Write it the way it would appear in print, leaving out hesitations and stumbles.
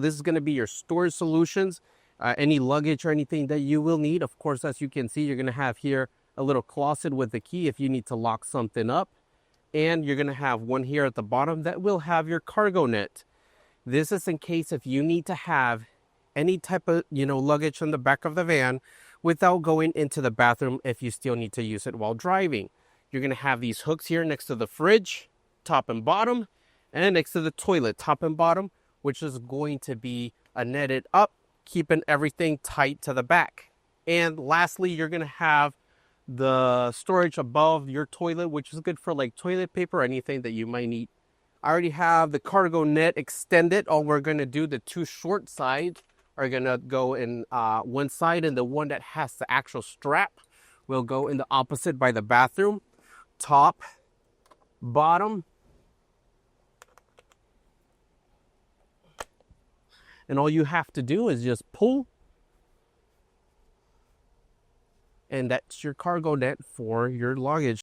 This is going to be your storage solutions, any luggage or anything that you will need. Of course, as you can see, you're going to have here a little closet with the key if you need to lock something up. And you're going to have one here at the bottom that will have your cargo net. This is in case if you need to have any type of, luggage on the back of the van without going into the bathroom if you still need to use it while driving. You're going to have these hooks here next to the fridge, top and bottom, and next to the toilet, top and bottom, which is going to be a netted up, keeping everything tight to the back. And lastly, you're going to have the storage above your toilet, which is good for like toilet paper or anything that you might need. I already have the cargo net extended. All we're going to do, the two short sides are going to go in one side, and the one that has the actual strap will go in the opposite by the bathroom. Top, bottom, and all you have to do is just pull, and that's your cargo net for your luggage.